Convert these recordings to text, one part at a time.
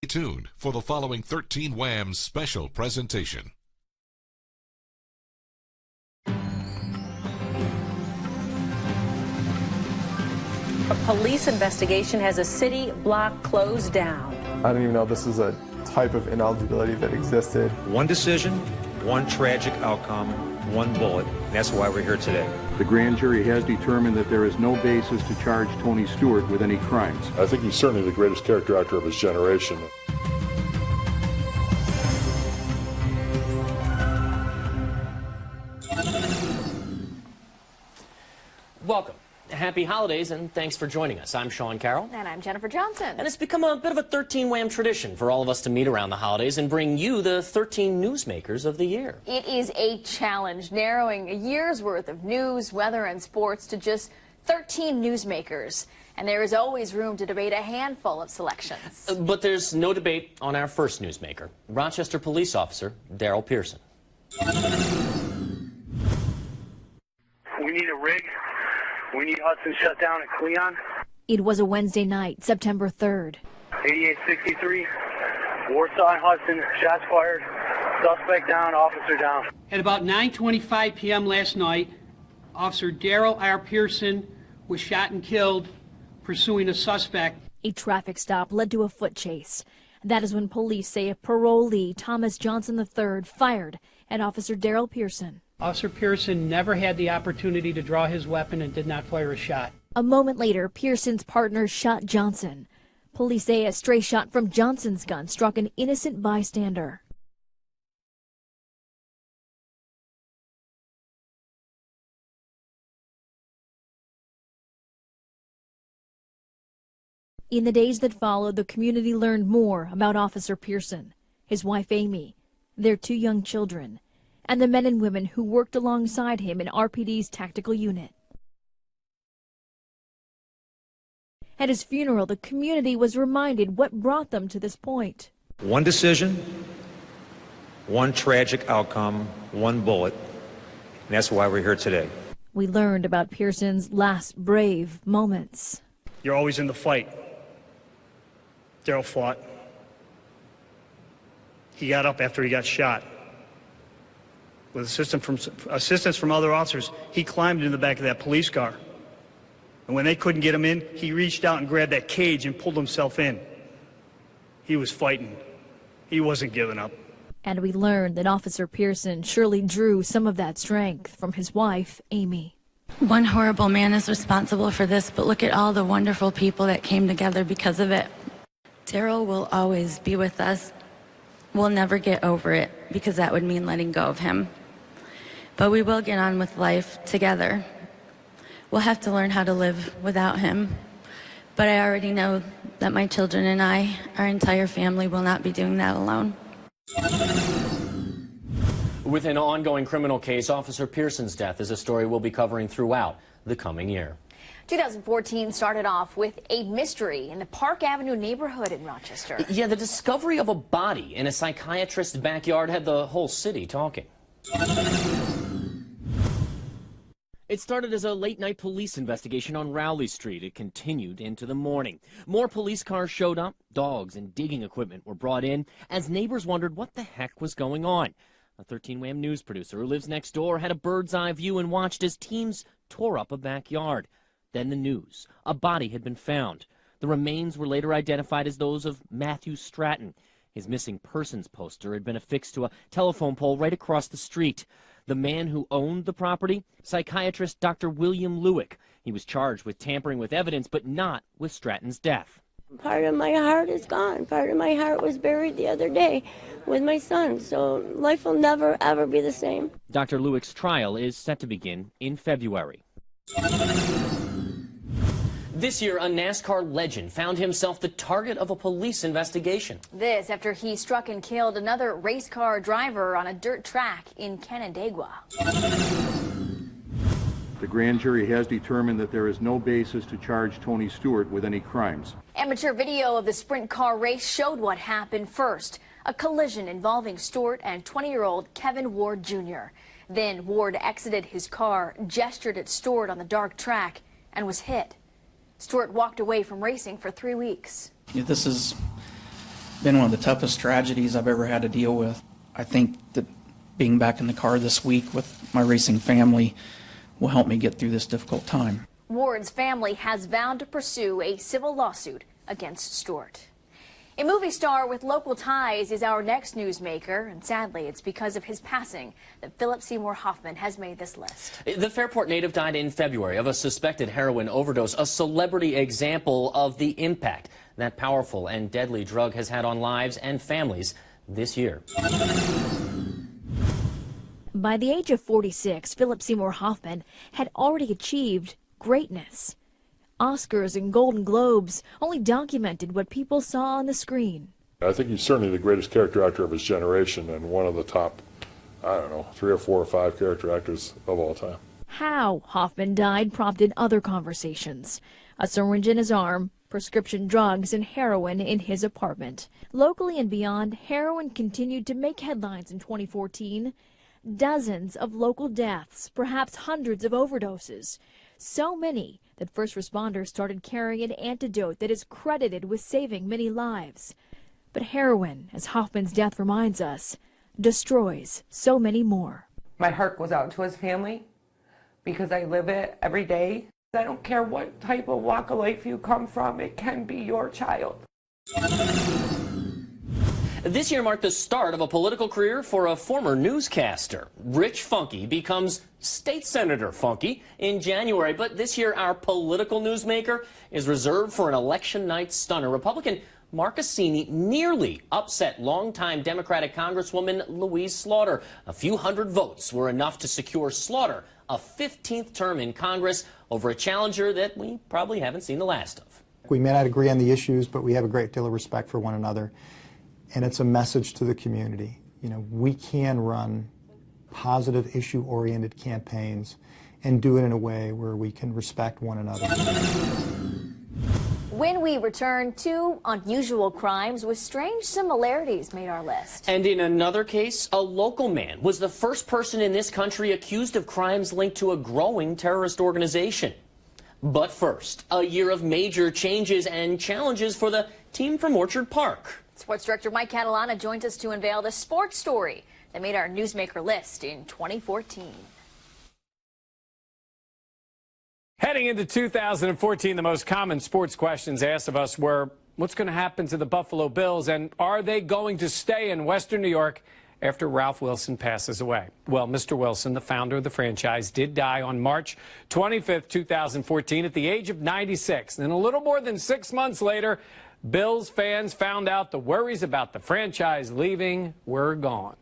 Stay tuned for the following 13 Whams special presentation. A police investigation has a city block closed down. I didn't even know this was a type of ineligibility that existed. One decision, one tragic outcome, one bullet. And that's why we're here today. The grand jury has determined that there is no basis to charge Tony Stewart with any crimes. I think he's certainly the greatest character actor of his generation. Welcome. Happy holidays, and thanks for joining us. I'm Sean Carroll. And I'm Jennifer Johnson. And it's become a bit of a 13 Wham tradition for all of us to meet around the holidays and bring you the 13 Newsmakers of the year. It is a challenge, narrowing a year's worth of news, weather, and sports to just 13 newsmakers. And there is always room to debate a handful of selections. But there's no debate on our first newsmaker, Rochester police officer Daryl Pierson. We need a rig. We need Hudson shut down at Cleon. It was a Wednesday night, September 3rd. 8863, Warsaw and Hudson, shots fired, suspect down, officer down. At about 9:25 p.m. last night, Officer Daryl R. Pierson was shot and killed pursuing a suspect. A traffic stop led to a foot chase. That is when police say a parolee, Thomas Johnson III, fired at Officer Daryl Pierson. Officer Pierson never had the opportunity to draw his weapon and did not fire a shot. A moment later, Pierson's partner shot Johnson. Police say a stray shot from Johnson's gun struck an innocent bystander. In the days that followed, the community learned more about Officer Pierson, his wife Amy, their 2 young children, and the men and women who worked alongside him in RPD's tactical unit. At his funeral, the community was reminded what brought them to this point. One decision, one tragic outcome, one bullet. And that's why we're here today. We learned about Pierson's last brave moments. You're always in the fight. Daryl fought. He got up after he got shot. With assistance from other officers, he climbed into the back of that police car. And when they couldn't get him in, he reached out and grabbed that cage and pulled himself in. He was fighting. He wasn't giving up. And we learned that Officer Pierson surely drew some of that strength from his wife, Amy. One horrible man is responsible for this, but look at all the wonderful people that came together because of it. Daryl will always be with us. We'll never get over it because that would mean letting go of him. But we will get on with life together. We'll have to learn how to live without him. But I already know that my children and I, our entire family, will not be doing that alone. With an ongoing criminal case, Officer Pierson's death is a story we'll be covering throughout the coming year. 2014 started off with a mystery in the Park Avenue neighborhood in Rochester. Yeah, the discovery of a body in a psychiatrist's backyard had the whole city talking. It started as a late-night police investigation on Rowley Street. It continued into the morning. More police cars showed up. Dogs and digging equipment were brought in as neighbors wondered what the heck was going on. A 13 Wham news producer who lives next door had a bird's-eye view and watched as teams tore up a backyard. Then the news. A body had been found. The remains were later identified as those of Matthew Stratton. His missing persons poster had been affixed to a telephone pole right across the street. The man who owned the property, psychiatrist Dr. William Lewick. He was charged with tampering with evidence, but not with Stratton's death. Part of my heart is gone. Part of my heart was buried the other day with my son, so life will never, ever be the same. Dr. Lewick's trial is set to begin in February. This year, a NASCAR legend found himself the target of a police investigation. This after he struck and killed another race car driver on a dirt track in Canandaigua. The grand jury has determined that there is no basis to charge Tony Stewart with any crimes. Amateur video of the sprint car race showed what happened first. A collision involving Stewart and 20-year-old Kevin Ward Jr. Then Ward exited his car, gestured at Stewart on the dark track, and was hit. Stewart walked away from racing for 3 weeks. This is been one of the toughest tragedies I've ever had to deal with. I think that being back in the car this week with my racing family will help me get through this difficult time. Ward's family has vowed to pursue a civil lawsuit against Stewart. A movie star with local ties is our next newsmaker, and sadly, it's because of his passing that Philip Seymour Hoffman has made this list. The Fairport native died in February of a suspected heroin overdose, a celebrity example of the impact that powerful and deadly drug has had on lives and families this year. By the age of 46, Philip Seymour Hoffman had already achieved greatness. Oscars and Golden Globes only documented what people saw on the screen. I think he's certainly the greatest character actor of his generation and one of the top, 3 or 4 or 5 character actors of all time. How Hoffman died prompted other conversations. A syringe in his arm, prescription drugs, and heroin in his apartment. Locally and beyond, heroin continued to make headlines in 2014. Dozens of local deaths, perhaps hundreds of overdoses. So many that first responders started carrying an antidote that is credited with saving many lives. But heroin, as Hoffman's death reminds us, destroys so many more. My heart goes out to his family because I live it every day. I don't care what type of walk of life you come from, it can be your child. This year marked the start of a political career for a former newscaster. Rich Funky becomes State Senator Funky in January, but this year our political newsmaker is reserved for an election night stunner. Republican Marcassini nearly upset longtime Democratic Congresswoman Louise Slaughter. A few hundred votes were enough to secure Slaughter a 15th term in Congress over a challenger that we probably haven't seen the last of. We may not agree on the issues, but we have a great deal of respect for one another. And it's a message to the community. We can run positive issue-oriented campaigns and do it in a way where we can respect one another. When we return, 2 unusual crimes with strange similarities made our list. And in another case, a local man was the first person in this country accused of crimes linked to a growing terrorist organization. But first, a year of major changes and challenges for the team from Orchard Park. Sports director Mike Catalana joins us to unveil the sports story that made our newsmaker list in 2014. Heading into 2014, the most common sports questions asked of us were, what's going to happen to the Buffalo Bills, and are they going to stay in Western New York after Ralph Wilson passes away? Well, Mr. Wilson, the founder of the franchise, did die on March 25th, 2014 at the age of 96. And a little more than 6 months later, Bills fans found out the worries about the franchise leaving were gone.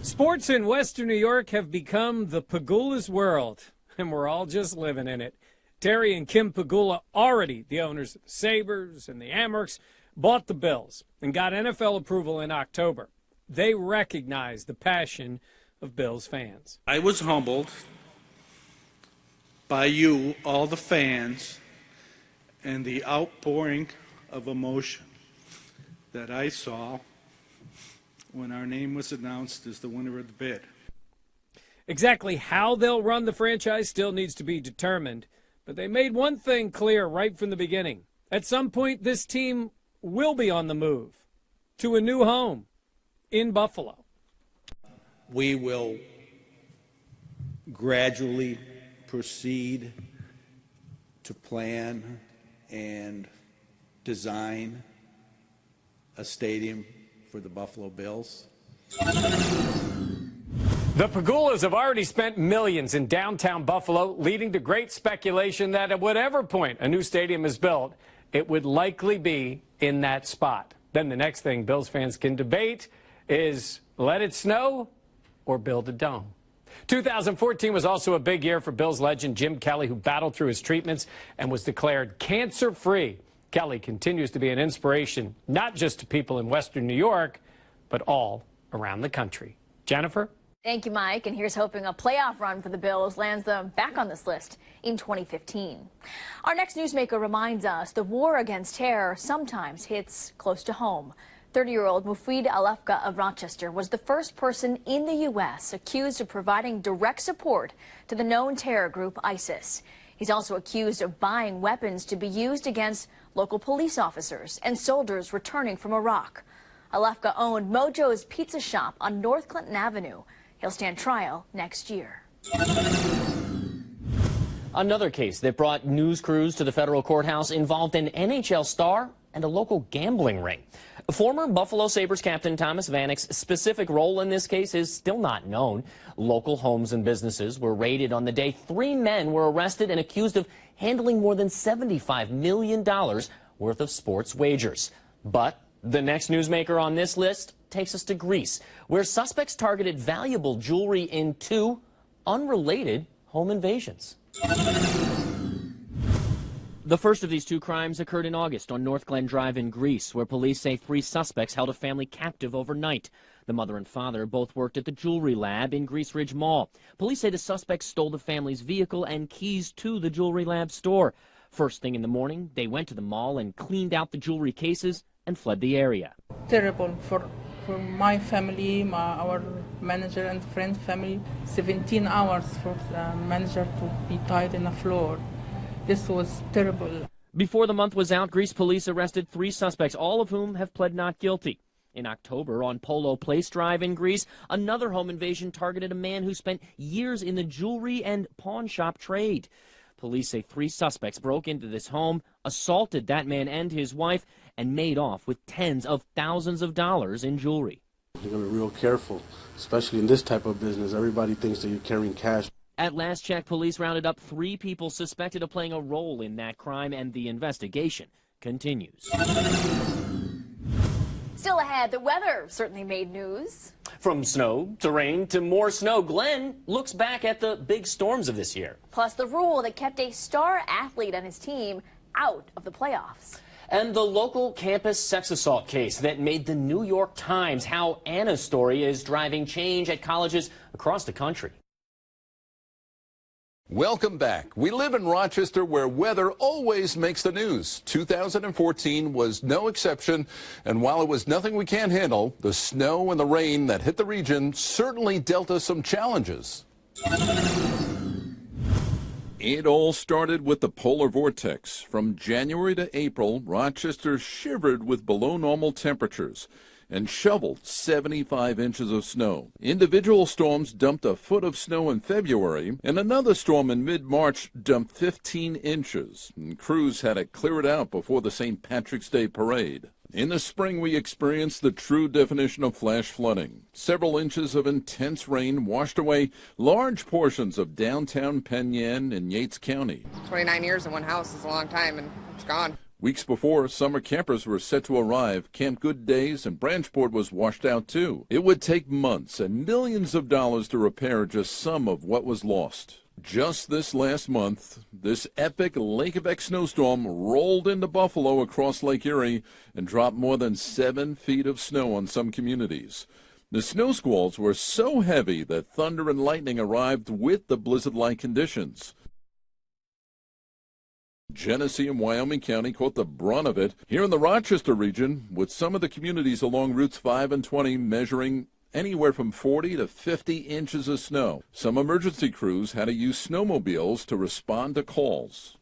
Sports in Western New York have become the Pegula's world, and we're all just living in it. Terry and Kim Pegula, already the owners of the Sabres and the Amerks, bought the Bills and got NFL approval in October. They recognize the passion of Bills fans. I was humbled by you, all the fans, and the outpouring of emotion that I saw when our name was announced as the winner of the bid. Exactly how they'll run the franchise still needs to be determined, but they made one thing clear right from the beginning. At some point, this team will be on the move to a new home in Buffalo. We will gradually proceed to plan and design a stadium for the Buffalo Bills. The Pegulas have already spent millions in downtown Buffalo, leading to great speculation that at whatever point a new stadium is built, it would likely be in that spot. Then the next thing Bills fans can debate is let it snow or build a dome. 2014 was also a big year for Bills legend Jim Kelly, who battled through his treatments and was declared cancer-free. Kelly continues to be an inspiration, not just to people in Western New York, but all around the country. Jennifer? Thank you, Mike. And here's hoping a playoff run for the Bills lands them back on this list in 2015. Our next newsmaker reminds us the war against terror sometimes hits close to home. 30-year-old Mufid Alefka of Rochester was the first person in the U.S. accused of providing direct support to the known terror group ISIS. He's also accused of buying weapons to be used against local police officers, and soldiers returning from Iraq. Alefka-owned Mojo's Pizza Shop on North Clinton Avenue. He'll stand trial next year. Another case that brought news crews to the federal courthouse involved an NHL star and a local gambling ring. Former Buffalo Sabres captain Thomas Vanek's specific role in this case is still not known. Local homes and businesses were raided on the day 3 men were arrested and accused of handling more than $75 million worth of sports wagers. But the next newsmaker on this list takes us to Greece, where suspects targeted valuable jewelry in 2 unrelated home invasions. The first of these 2 crimes occurred in August on North Glen Drive in Greece, where police say 3 suspects held a family captive overnight. The mother and father both worked at the jewelry lab in Greece Ridge Mall. Police say the suspects stole the family's vehicle and keys to the jewelry lab store. First thing in the morning, they went to the mall and cleaned out the jewelry cases and fled the area. Terrible for my family, our manager and friend family. 17 hours for the manager to be tied in the floor. This was terrible. Before the month was out, Greece police arrested 3 suspects, all of whom have pled not guilty. In October, on Polo Place Drive in Greece, another home invasion targeted a man who spent years in the jewelry and pawn shop trade. Police say 3 suspects broke into this home, assaulted that man and his wife, and made off with tens of thousands of dollars in jewelry. You're going to be real careful, especially in this type of business. Everybody thinks that you're carrying cash. At last check, police rounded up 3 people suspected of playing a role in that crime, and the investigation continues. Still ahead, the weather certainly made news. From snow to rain to more snow, Glenn looks back at the big storms of this year. Plus the rule that kept a star athlete on his team out of the playoffs. And the local campus sex assault case that made the New York Times. How Anna's story is driving change at colleges across the country. Welcome back. We live in Rochester, where weather always makes the news. 2014 was no exception, and while it was nothing we can't handle, the snow and the rain that hit the region certainly dealt us some challenges. It all started with the polar vortex. From January to April, Rochester shivered with below normal temperatures and shoveled 75 inches of snow. Individual storms dumped a foot of snow in February, and another storm in mid-March dumped 15 inches. And crews had to clear it out before the St. Patrick's Day parade. In the spring, we experienced the true definition of flash flooding. Several inches of intense rain washed away large portions of downtown Penn Yan in Yates County. 29 years in one house is a long time, and it's gone. Weeks before, summer campers were set to arrive. Camp Good Days and Branchport was washed out, too. It would take months and millions of dollars to repair just some of what was lost. Just this last month, this epic lake effect snowstorm rolled into Buffalo across Lake Erie and dropped more than 7 feet of snow on some communities. The snow squalls were so heavy that thunder and lightning arrived with the blizzard-like conditions. Genesee and Wyoming County caught the brunt of it. Here in the Rochester region, with some of the communities along Routes 5 and 20 measuring anywhere from 40 to 50 inches of snow. Some emergency crews had to use snowmobiles to respond to calls.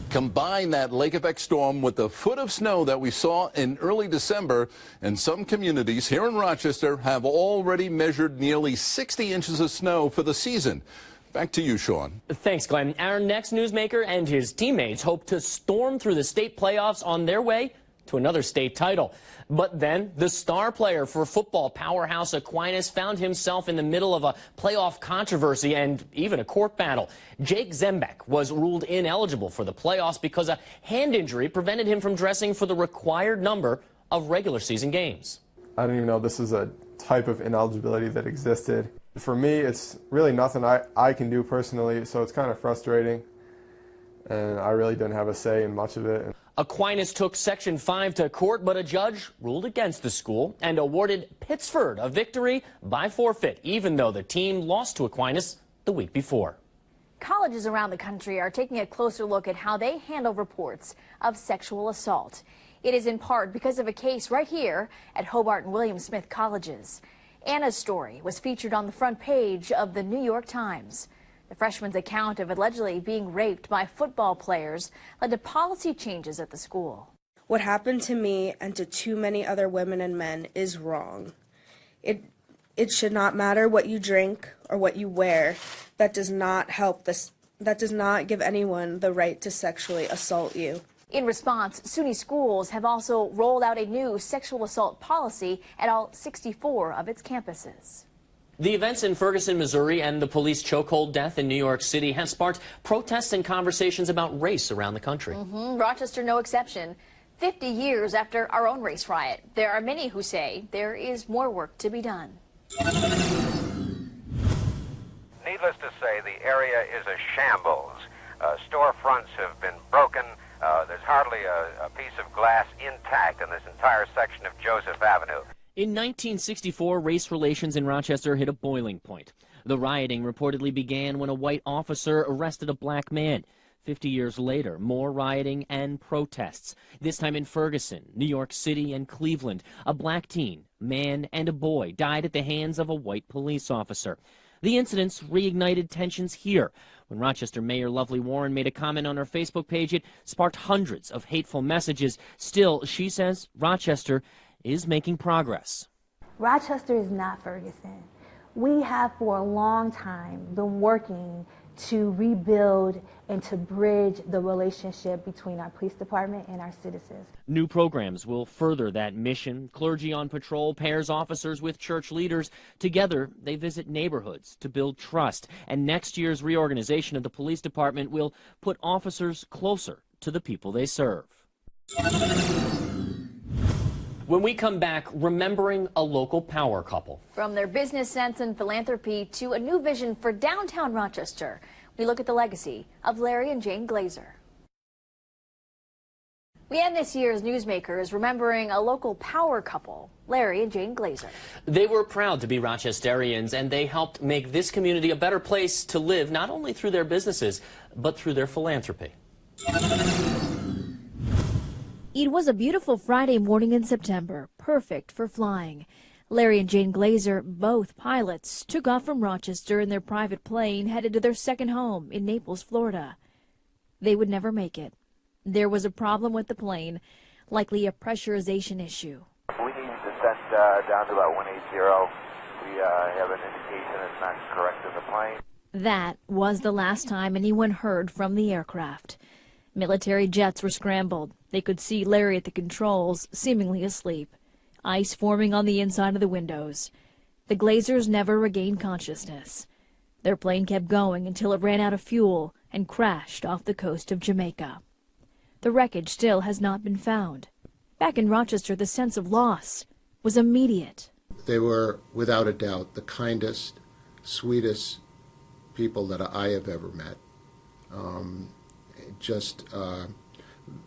Combine that lake effect storm with the foot of snow that we saw in early December, and some communities here in Rochester have already measured nearly 60 inches of snow for the season. Back to you, Sean. Thanks, Glenn. Our next newsmaker and his teammates hope to storm through the state playoffs on their way to another state title. But then the star player for football powerhouse Aquinas found himself in the middle of a playoff controversy and even a court battle. Jake Zembeck was ruled ineligible for the playoffs because a hand injury prevented him from dressing for the required number of regular season games. I didn't even know this is a type of ineligibility that existed. For me, it's really nothing I can do personally, so it's kind of frustrating, and I really didn't have a say in much of it. Aquinas took Section 5 to court, but a judge ruled against the school and awarded Pittsford a victory by forfeit, even though the team lost to Aquinas the week before. Colleges around the country are taking a closer look at how they handle reports of sexual assault. It is in part because of a case right here at Hobart William Smith Colleges. Anna's story was featured on the front page of the New York Times. The freshman's account of allegedly being raped by football players led to policy changes at the school. What happened to me and to too many other women and men is wrong. It should not matter what you drink or what you wear. That does not help this. That does not give anyone the right to sexually assault you. In response, SUNY schools have also rolled out a new sexual assault policy at all 64 of its campuses. The events in Ferguson, Missouri, and the police chokehold death in New York City have sparked protests and conversations about race around the country. Rochester, no exception. 50 years after our own race riot, there are many who say there is more work to be done. Needless to say, the area is a shambles. Storefronts have been broken. There's hardly a piece of glass intact in this entire section of Joseph Avenue. In 1964, race relations in Rochester hit a boiling point. The rioting reportedly began when a white officer arrested a black man. 50 years later, more rioting and protests, this time in Ferguson, New York City, and Cleveland. A black teen, man and a boy, died at the hands of a white police officer. The incidents reignited tensions here. When Rochester Mayor Lovely Warren made a comment on her Facebook page, it sparked hundreds of hateful messages. Still, she says Rochester is making progress. Rochester is not Ferguson. We have for a long time been working to rebuild and to bridge the relationship between our police department and our citizens. New programs will further that mission. Clergy on patrol pairs officers with church leaders. Together, they visit neighborhoods to build trust. And next year's reorganization of the police department will put officers closer to the people they serve. When we come back, remembering a local power couple. From their business sense and philanthropy to a new vision for downtown Rochester, we look at the legacy of Larry and Jane Glazer. We end this year's Newsmakers remembering a local power couple, Larry and Jane Glazer. They were proud to be Rochesterians, and they helped make this community a better place to live, not only through their businesses, but through their philanthropy. It was a beautiful Friday morning in September, perfect for flying. Larry and Jane Glazer, both pilots, took off from Rochester in their private plane headed to their second home in Naples, Florida. They would never make it. There was a problem with the plane, likely a pressurization issue. We need to descend down to about 180. We have an indication it's not correct in the plane. That was the last time anyone heard from the aircraft. Military jets were scrambled. They could see Larry at the controls, seemingly asleep. Ice forming on the inside of the windows. The Glazers never regained consciousness. Their plane kept going until it ran out of fuel and crashed off the coast of Jamaica. The wreckage still has not been found. Back in Rochester, the sense of loss was immediate. They were, without a doubt, the kindest, sweetest people that I have ever met. Just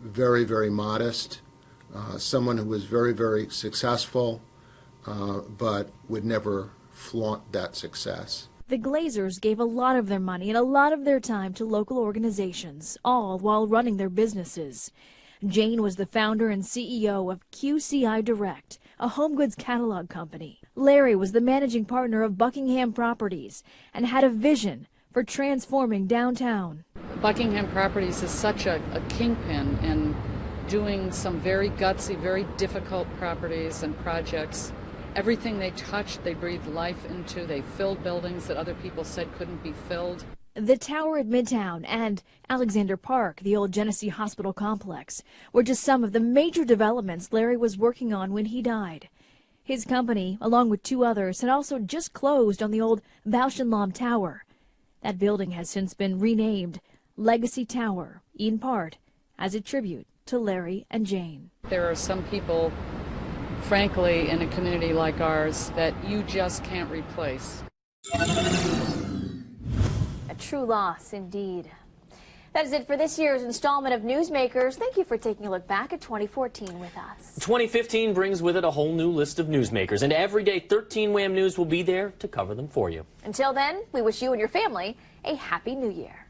very, very modest, someone who was very, very successful, but would never flaunt that success. The Glazers gave a lot of their money and a lot of their time to local organizations, all while running their businesses. Jane was the founder and CEO of QCI Direct, a home goods catalog company. Larry was the managing partner of Buckingham Properties and had a vision for transforming downtown. Buckingham Properties is such a kingpin in doing some very gutsy, very difficult properties and projects. Everything they touched, they breathed life into. They filled buildings that other people said couldn't be filled. The Tower at Midtown and Alexander Park, the old Genesee Hospital complex, were just some of the major developments Larry was working on when he died. His company, along with two others, had also just closed on the old Bausch & Lomb Tower. That building has since been renamed Legacy Tower, in part as a tribute to Larry and Jane. There are some people, frankly, in a community like ours that you just can't replace. A true loss indeed. That is it for this year's installment of Newsmakers. Thank you for taking a look back at 2014 with us. 2015 brings with it a whole new list of newsmakers, and every day 13 Wham News will be there to cover them for you. Until then, we wish you and your family a Happy New Year.